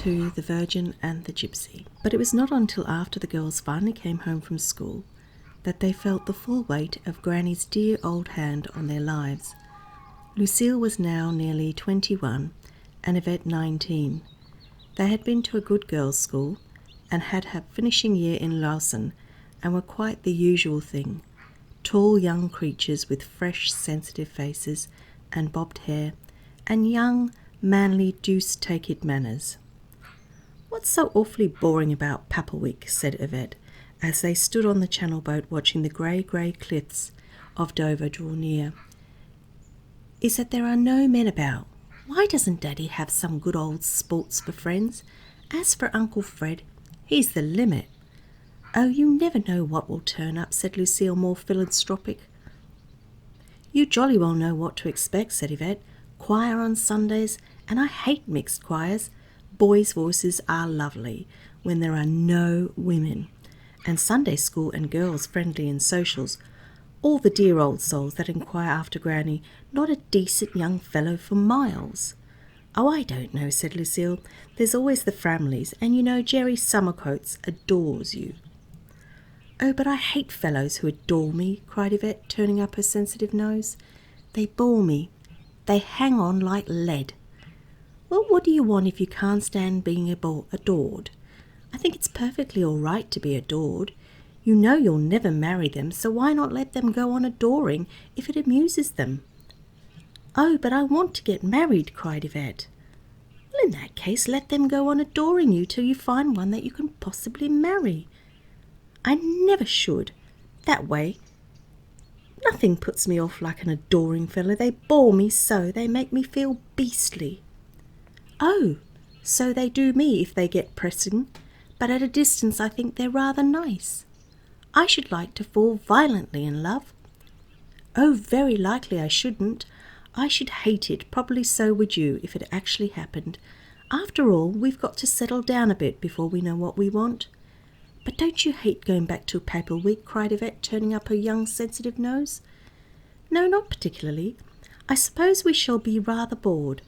II, The Virgin and the Gipsy. But it was not until after the girls finally came home from school that they felt the full weight of Granny's dear old hand on their lives. Lucille was now nearly 21 and Yvette 19. They had been to a good girls' school and had her finishing year in Lausanne and were quite the usual thing. Tall young creatures with fresh, sensitive faces and bobbed hair, and young, manly, deuce-take-it manners. "What's so awfully boring about Papplewick?" said Yvette, as they stood on the channel boat watching the grey cliffs of Dover draw near. "Is that there are no men about. Why doesn't Daddy have some good old sports for friends? As for Uncle Fred, he's the limit." "Oh, you never know what will turn up," said Lucille, more philanthropic. "You jolly well know what to expect," said Yvette. "Choir on Sundays, and I hate mixed choirs. Boys' voices are lovely when there are no women. And Sunday school and girls friendly and socials. All the dear old souls that inquire after Granny, not a decent young fellow for miles." "Oh, I don't know," said Lucille. "There's always the Framleys, and you know Jerry Summercoats adores you." "Oh, but I hate fellows who adore me," cried Yvette, turning up her sensitive nose. "They bore me. They hang on like lead." "Well, what do you want if you can't stand being adored? I think it's perfectly all right to be adored. You know you'll never marry them, so why not let them go on adoring if it amuses them?" "Oh, but I want to get married," cried Yvette. "Well, in that case, let them go on adoring you till you find one that you can possibly marry." "I never should. That way. Nothing puts me off like an adoring fellow. They bore me so. They make me feel beastly." "Oh, so they do me if they get pressing. But at a distance I think they're rather nice. I should like to fall violently in love." "Oh, very likely I shouldn't. I should hate it, probably so would you, if it actually happened. After all, we've got to settle down a bit before we know what we want." "But don't you hate going back to Papplewick?" cried Yvette, turning up her young sensitive nose. "No, not particularly. I suppose we shall be rather bored.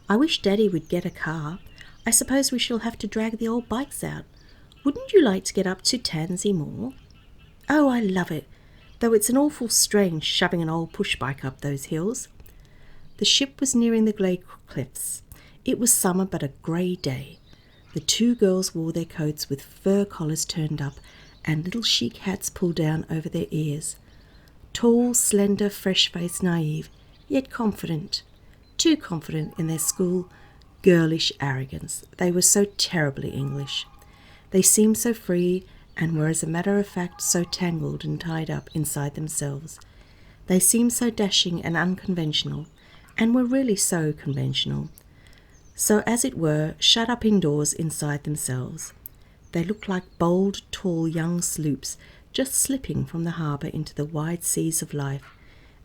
I wish Daddy would get a car. I suppose we shall have to drag the old bikes out. Wouldn't you like to get up to Tansy Moor?" "Oh, I love it, though it's an awful strain shoving an old push-bike up those hills." The ship was nearing the grey cliffs. It was summer, but a grey day. The two girls wore their coats with fur collars turned up and little chic hats pulled down over their ears. Tall, slender, fresh-faced, naive, yet confident. Too confident in their school, girlish arrogance. They were so terribly English. They seemed so free and were, as a matter of fact, so tangled and tied up inside themselves. They seemed so dashing and unconventional, and were really so conventional. So, as it were, shut up indoors inside themselves. They looked like bold, tall, young sloops just slipping from the harbour into the wide seas of life,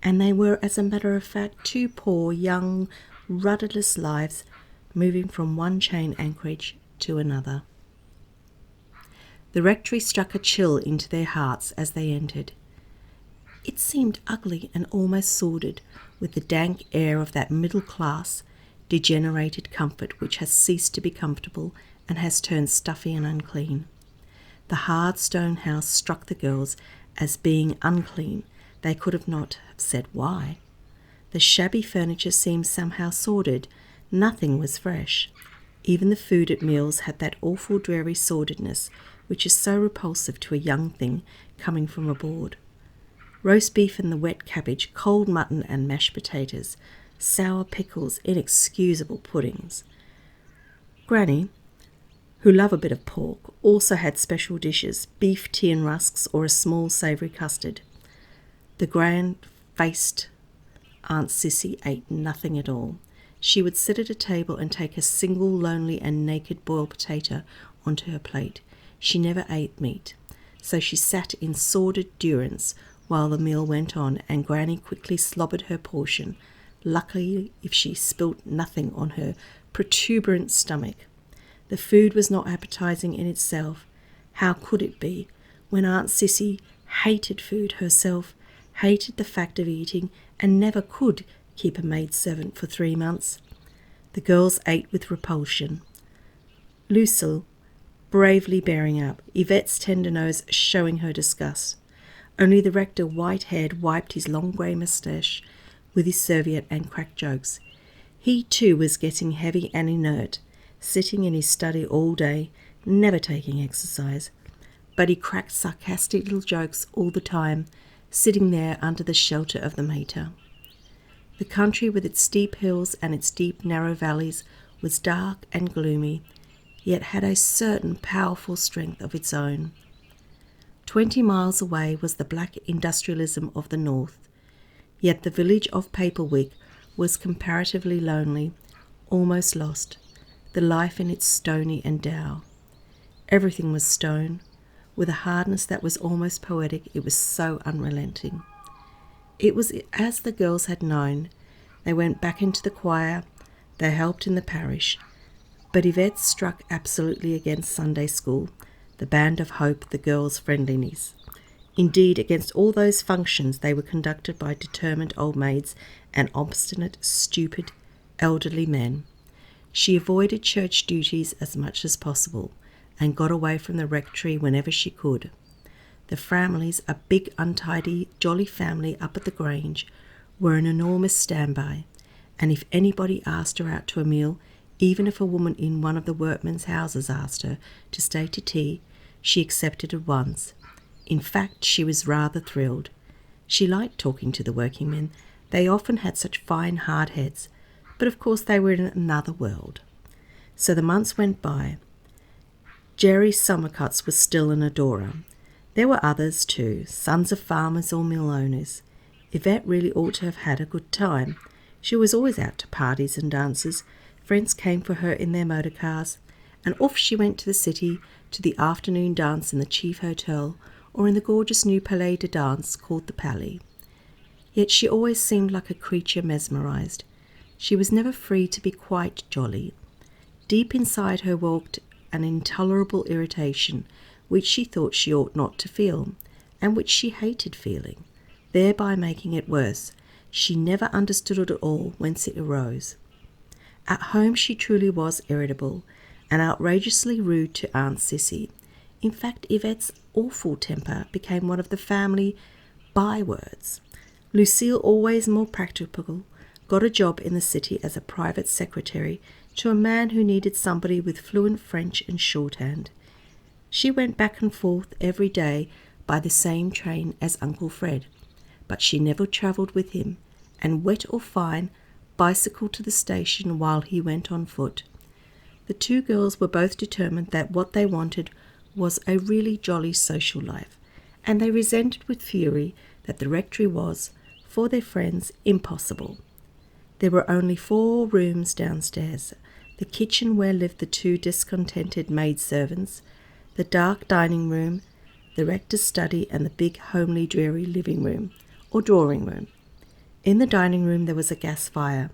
and they were, as a matter of fact, two poor, young, rudderless lives moving from one chain anchorage to another. The rectory struck a chill into their hearts as they entered. It seemed ugly and almost sordid, with the dank air of that middle class, degenerated comfort which has ceased to be comfortable and has turned stuffy and unclean. The hard stone house struck the girls as being unclean. They could have not have said why. The shabby furniture seemed somehow sordid. Nothing was fresh. Even the food at meals had that awful dreary sordidness which is so repulsive to a young thing coming from abroad. Roast beef and the wet cabbage, cold mutton and mashed potatoes, sour pickles, inexcusable puddings. Granny, who loved a bit of pork, also had special dishes, beef, tea and rusks, or a small savoury custard. The grand-faced Aunt Sissy ate nothing at all. She would sit at a table and take a single lonely and naked boiled potato onto her plate. She never ate meat, so she sat in sordid durance while the meal went on, and Granny quickly slobbered her portion, luckily if she spilt nothing on her protuberant stomach. The food was not appetizing in itself. How could it be, when Aunt Sissy hated food herself, hated the fact of eating, and never could keep a maidservant for 3 months? The girls ate with repulsion. Lucille bravely bearing up, Yvette's tender nose showing her disgust. Only the rector, white-haired, wiped his long grey moustache with his serviette and cracked jokes. He too was getting heavy and inert, sitting in his study all day, never taking exercise. But he cracked sarcastic little jokes all the time, sitting there under the shelter of the mater. The country with its steep hills and its deep narrow valleys was dark and gloomy, yet had a certain powerful strength of its own. 20 miles away was the black industrialism of the north, yet the village of Paperwick was comparatively lonely, almost lost, the life in its stony and dour. Everything was stone, with a hardness that was almost poetic, it was so unrelenting. It was as the girls had known. They went back into the choir, they helped in the parish, but Yvette struck absolutely against Sunday school, the band of hope, the girls' friendliness. Indeed, against all those functions, they were conducted by determined old maids and obstinate, stupid, elderly men. She avoided church duties as much as possible, and got away from the rectory whenever she could. The Framleys, a big, untidy, jolly family up at the Grange, were an enormous standby, and if anybody asked her out to a meal, even if a woman in one of the workmen's houses asked her to stay to tea, she accepted at once. In fact, she was rather thrilled. She liked talking to the working men. They often had such fine hard heads, but of course they were in another world. So the months went by. Jerry Summercuts was still an adorer. There were others too, sons of farmers or mill owners. Yvette really ought to have had a good time. She was always out to parties and dances. Friends came for her in their motor cars, and off she went to the city, to the afternoon dance in the chief hotel, or in the gorgeous new Palais de Danse called the Palais. Yet she always seemed like a creature mesmerized. She was never free to be quite jolly. Deep inside her walked an intolerable irritation, which she thought she ought not to feel, and which she hated feeling, thereby making it worse. She never understood at all whence it arose. At home she truly was irritable, and outrageously rude to Aunt Sissy. In fact, Yvette's awful temper became one of the family bywords. Lucille, always more practical, got a job in the city as a private secretary to a man who needed somebody with fluent French and shorthand. She went back and forth every day by the same train as Uncle Fred, but she never travelled with him, and wet or fine, bicycled to the station while he went on foot. The two girls were both determined that what they wanted was a really jolly social life, and they resented with fury that the rectory was, for their friends, impossible. There were only 4 rooms downstairs, the kitchen where lived the 2 discontented maidservants, the dark dining room, the rector's study, and the big, homely, dreary living room, or drawing room. In the dining room there was a gas fire.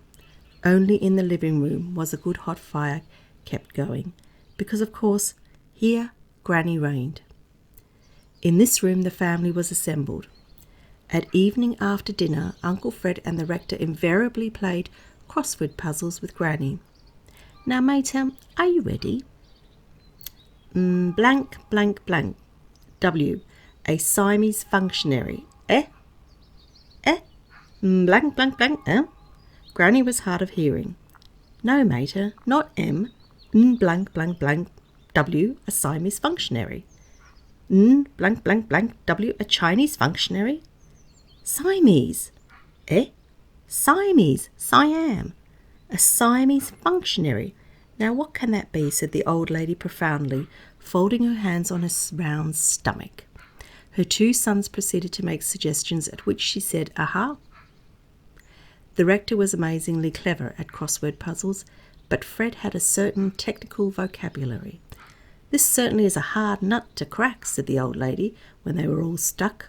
Only in the living room was a good hot fire kept going, because, of course, here Granny reigned. In this room the family was assembled. At evening after dinner, Uncle Fred and the rector invariably played crossword puzzles with Granny. Now, mater, are you ready? Blank, blank, blank. W. A Siamese functionary. Eh? Blank, blank, blank, eh? Granny was hard of hearing. No, mater, not M. Blank, blank, blank. W. A Siamese functionary. Blank, blank, blank. W. A Chinese functionary. Siamese. Eh? Siamese. Siam. A Siamese functionary. Now what can that be? Said the old lady profoundly, folding her hands on her round stomach. Her 2 sons proceeded to make suggestions, at which she said, aha. The rector was amazingly clever at crossword puzzles, but Fred had a certain technical vocabulary. This certainly is a hard nut to crack, said the old lady, when they were all stuck.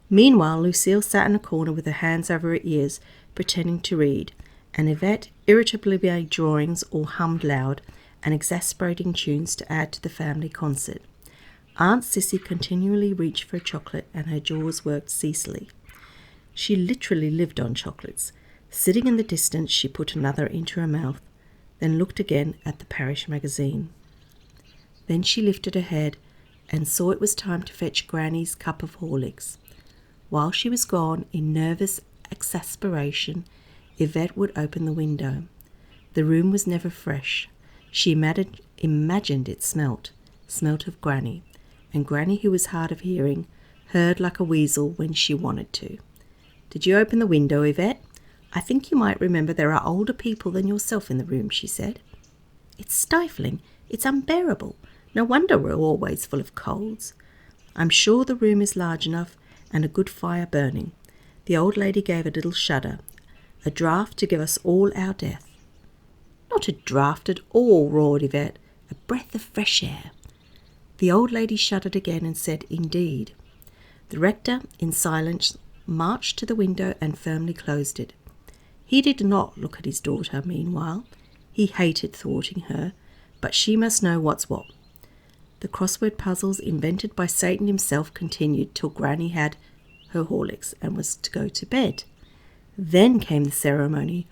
Meanwhile, Lucille sat in a corner with her hands over her ears, pretending to read, and Yvette irritably made drawings or hummed loud and exasperating tunes to add to the family concert. Aunt Sissy continually reached for a chocolate, and her jaws worked ceaselessly. She literally lived on chocolates. Sitting in the distance, she put another into her mouth, then looked again at the parish magazine. Then she lifted her head and saw it was time to fetch Granny's cup of Horlicks. While she was gone, in nervous exasperation, Yvette would open the window. The room was never fresh. She imagined it smelt of Granny, and Granny, who was hard of hearing, heard like a weasel when she wanted to. "Did you open the window, Yvette? I think you might remember there are older people than yourself in the room," she said. "It's stifling. It's unbearable. No wonder we're always full of colds. I'm sure the room is large enough and a good fire burning." The old lady gave a little shudder. "A draught to give us all our death." "Not a draught at all," roared Yvette. "A breath of fresh air." The old lady shuddered again and said, "Indeed." The rector, in silence, marched to the window and firmly closed it. He did not look at his daughter meanwhile. He hated thwarting her, but she must know what's what. The crossword puzzles invented by Satan himself continued till Granny had her Horlicks and was to go to bed. Then came the ceremony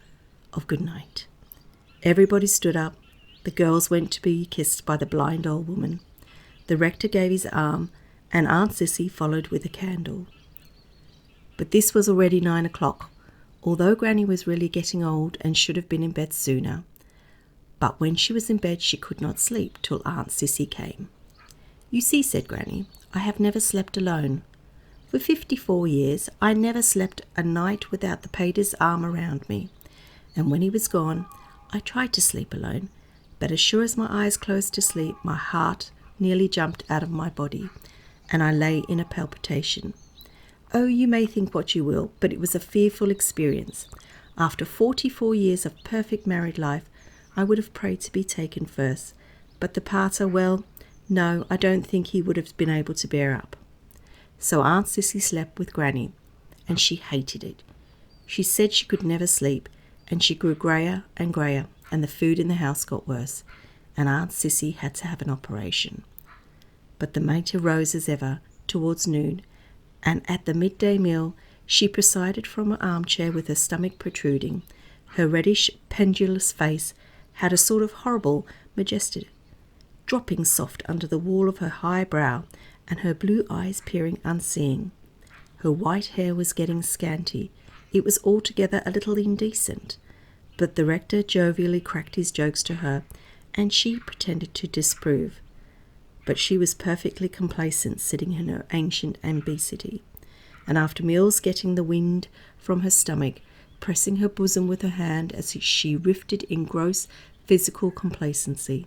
of good night. Everybody stood up. The girls went to be kissed by the blind old woman. The rector gave his arm, and Aunt Sissy followed with a candle. But this was already 9 o'clock, although Granny was really getting old and should have been in bed sooner. But when she was in bed she could not sleep till Aunt Sissy came. "You see," said Granny, "I have never slept alone. For 54 years I never slept a night without the pater's arm around me, and when he was gone I tried to sleep alone, but as sure as my eyes closed to sleep my heart nearly jumped out of my body, and I lay in a palpitation. Oh, you may think what you will, but it was a fearful experience. After 44 years of perfect married life, I would have prayed to be taken first, but the pater, well, no, I don't think he would have been able to bear up." So Aunt Sissy slept with Granny, and she hated it. She said she could never sleep, and she grew greyer and greyer, and the food in the house got worse, and Aunt Sissy had to have an operation. But the mater rose as ever towards noon, and at the midday meal she presided from her armchair with her stomach protruding. Her reddish, pendulous face had a sort of horrible majesty, dropping soft under the wall of her high brow, and her blue eyes peering unseeing. Her white hair was getting scanty. It was altogether a little indecent, but the rector jovially cracked his jokes to her, and she pretended to disapprove. But she was perfectly complacent, sitting in her ancient obesity, and after meals getting the wind from her stomach, pressing her bosom with her hand as she riffed in gross physical complacency.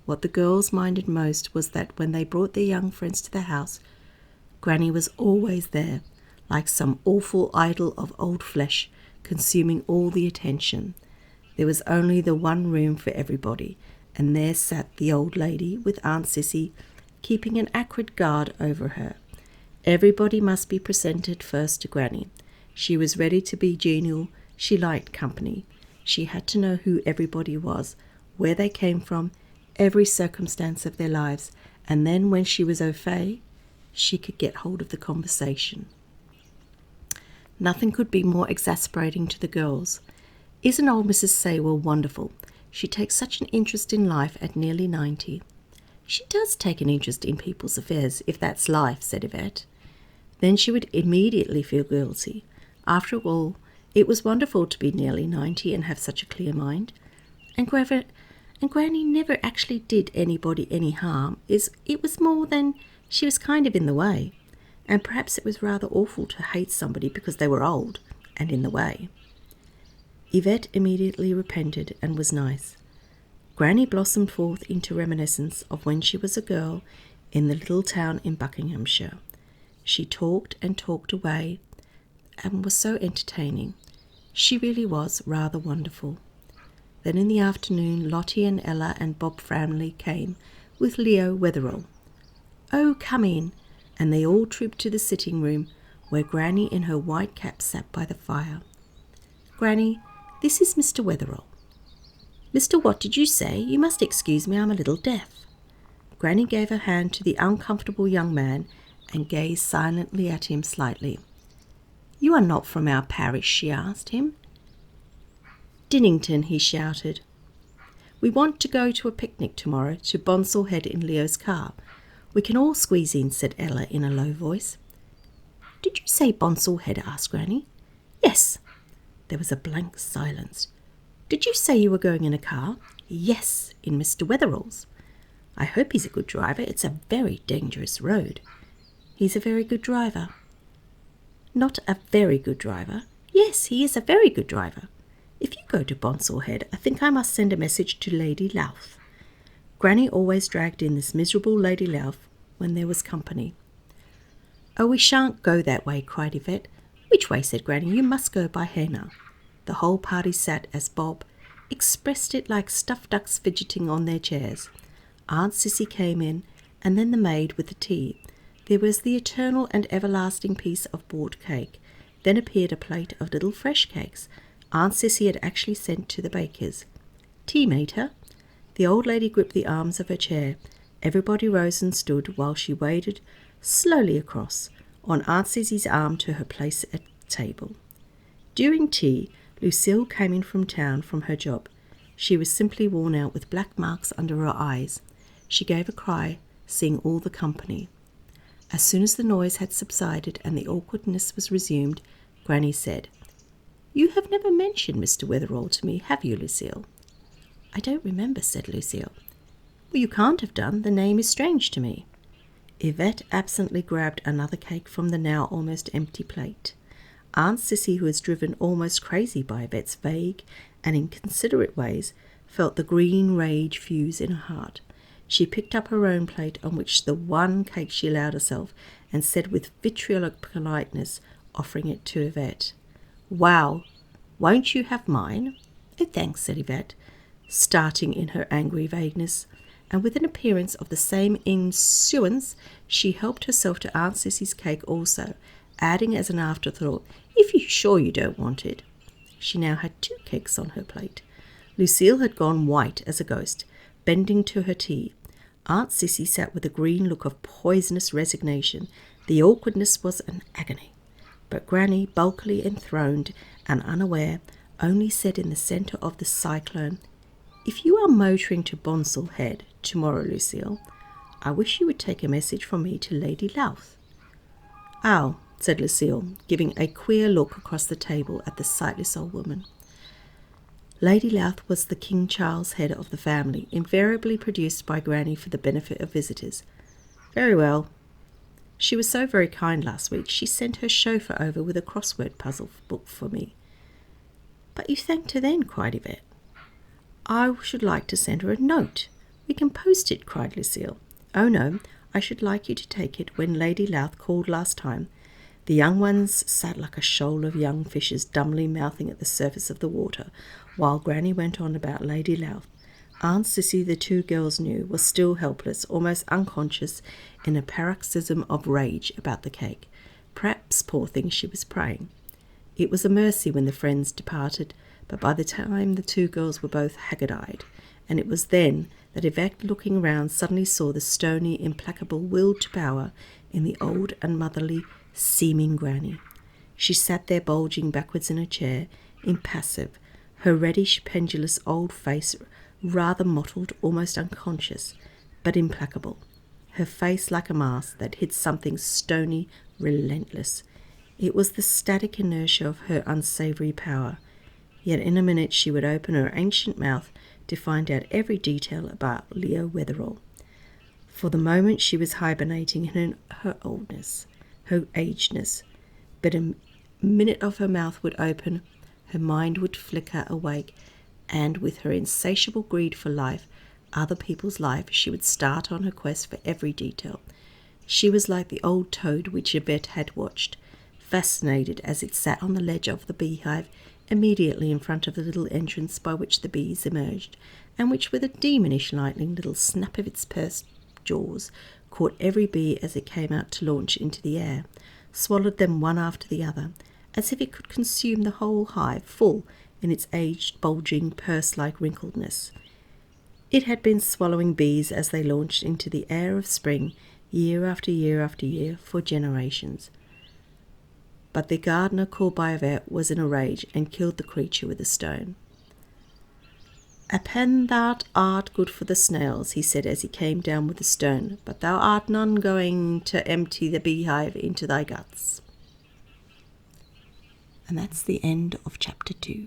What the girls minded most was that when they brought their young friends to the house, Granny was always there, like some awful idol of old flesh, consuming all the attention. There was only the one room for everybody, and there sat the old lady with Aunt Sissy, keeping an acrid guard over her. Everybody must be presented first to Granny. She was ready to be genial. She liked company. She had to know who everybody was, where they came from, every circumstance of their lives, and then when she was au fait, she could get hold of the conversation. Nothing could be more exasperating to the girls. "Isn't old Mrs. Saywell wonderful? She takes such an interest in life at nearly 90. "She does take an interest in people's affairs, if that's life," said Yvette. Then she would immediately feel guilty. After all, it was wonderful to be nearly 90 and have such a clear mind. And Granny never actually did anybody any harm. It was more than she was kind of in the way, and perhaps it was rather awful to hate somebody because they were old and in the way. Yvette immediately repented and was nice. Granny blossomed forth into reminiscence of when she was a girl in the little town in Buckinghamshire. She talked and talked away and was so entertaining. She really was rather wonderful. Then in the afternoon Lottie and Ella and Bob Framley came with Leo Wetherell. "Oh, come in," and they all trooped to the sitting room where Granny in her white cap sat by the fire. "Granny, this is Mr. Wetherell." "Mr. what did you say? You must excuse me, I'm a little deaf." Granny gave her hand to the uncomfortable young man and gazed silently at him slightly. "You are not from our parish?" she asked him. "Dinnington," he shouted. We want to go to a picnic tomorrow to Bonsall Head in Leo's car. We can all squeeze in, said Ella in a low voice. Did you say Bonsall Head? Asked Granny. Yes. There was a blank silence. Did you say you were going in a car? Yes, in Mr. Wetherall's. I hope he's a good driver. It's a very dangerous road. He's a very good driver. Not a very good driver. Yes, he is a very good driver. If you go to Bonsall Head, I think I must send a message to Lady Louth. Granny always dragged in this miserable Lady Louth when there was company. Oh, we shan't go that way, cried Yvette. Which way? Said Granny. You must go by Hannah. The whole party sat as Bob expressed it like stuffed ducks fidgeting on their chairs. Aunt Sissy came in, and then the maid with the tea. There was the eternal and everlasting piece of bought cake. Then appeared a plate of little fresh cakes Aunt Sissy had actually sent to the baker's. Tea, mater. The old lady gripped the arms of her chair. Everybody rose and stood while she waded slowly across on Aunt Sissy's arm to her place at the table. During tea, Lucille came in from town from her job. She was simply worn out with black marks under her eyes. She gave a cry, seeing all the company. As soon as the noise had subsided and the awkwardness was resumed, Granny said, You have never mentioned Mr. Wetherall to me, have you, Lucille? I don't remember, said Lucille. Well, you can't have done. The name is strange to me. Yvette absently grabbed another cake from the now almost empty plate. Aunt Sissy, who was driven almost crazy by Yvette's vague and inconsiderate ways, felt the green rage fuse in her heart. She picked up her own plate, on which the one cake she allowed herself, and said with vitriolic politeness, offering it to Yvette, Wow, won't you have mine? Oh, thanks, said Yvette, starting in her angry vagueness, and with an appearance of the same insouciance, she helped herself to Aunt Sissy's cake also, adding as an afterthought, If you're sure you don't want it. She now had 2 cakes on her plate. Lucille had gone white as a ghost, bending to her tea. Aunt Sissy sat with a green look of poisonous resignation. The awkwardness was an agony. But Granny, bulkily enthroned and unaware, only said in the centre of the cyclone, If you are motoring to Bonsall Head tomorrow, Lucille, I wish you would take a message from me to Lady Louth. Oh, said Lucille, giving a queer look across the table at the sightless old woman. Lady Louth was the King Charles head of the family, invariably produced by Granny for the benefit of visitors. Very well. She was so very kind last week, she sent her chauffeur over with a crossword puzzle book for me. But you thanked her then, cried Yvette. I should like to send her a note. We can post it, cried Lucille. Oh no, I should like you to take it when Lady Louth called last time. The young ones sat like a shoal of young fishes dumbly mouthing at the surface of the water, while Granny went on about Lady Louth. Aunt Sissy, the 2 girls knew, was still helpless, almost unconscious, in a paroxysm of rage about the cake. Perhaps, poor thing, she was praying. It was a mercy when the friends departed, but by the time the 2 girls were both haggard-eyed, and it was then that Yvette, looking round, suddenly saw the stony, implacable will to power in the old and motherly seeming Granny. She sat there bulging backwards in her chair, impassive, her reddish, pendulous old face rather mottled, almost unconscious, but implacable, her face like a mask that hid something stony, relentless. It was the static inertia of her unsavoury power. Yet in a minute she would open her ancient mouth to find out every detail about Leo Wetherall. For the moment she was hibernating in her oldness, her agedness, but a minute of her mouth would open, her mind would flicker awake, and with her insatiable greed for life, other people's life, she would start on her quest for every detail. She was like the old toad which Yvette had watched, fascinated as it sat on the ledge of the beehive immediately in front of the little entrance by which the bees emerged, and which, with a demonish lightning little snap of its pursed jaws, caught every bee as it came out to launch into the air, swallowed them one after the other, as if it could consume the whole hive full in its aged, bulging, purse-like wrinkledness. It had been swallowing bees as they launched into the air of spring, year after year after year, for generations. But the gardener called by Yvette was in a rage and killed the creature with a stone. "A pen thou art good for the snails," he said as he came down with the stone, "but thou art none going to empty the beehive into thy guts." And that's the end of chapter 2.